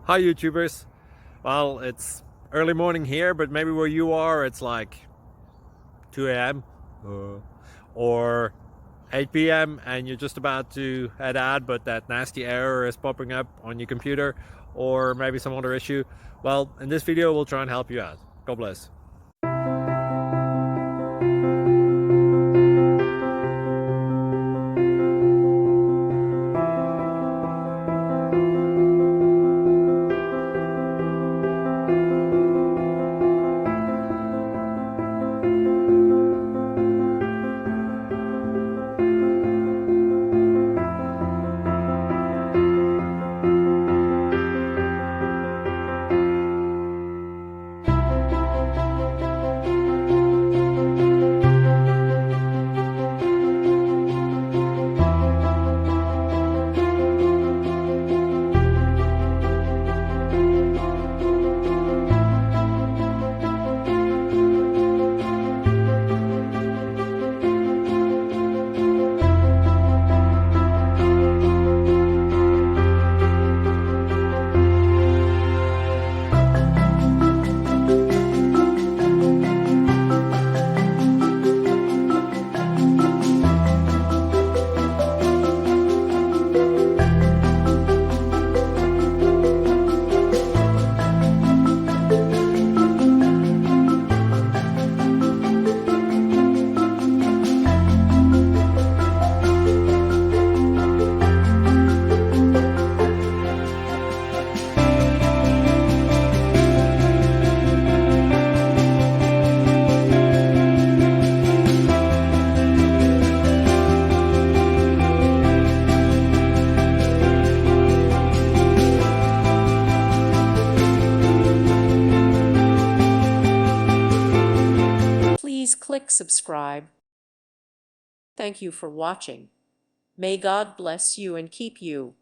Hi YouTubers. Well, it's early morning here, but maybe where you are it's like 2 a.m. or 8 p.m. and you're just about to head out, but that nasty error is popping up on your computer, or maybe some other issue. Well, in this video we'll try and help you out. God bless. Please click subscribe. Thank you for watching. May God bless you and keep you.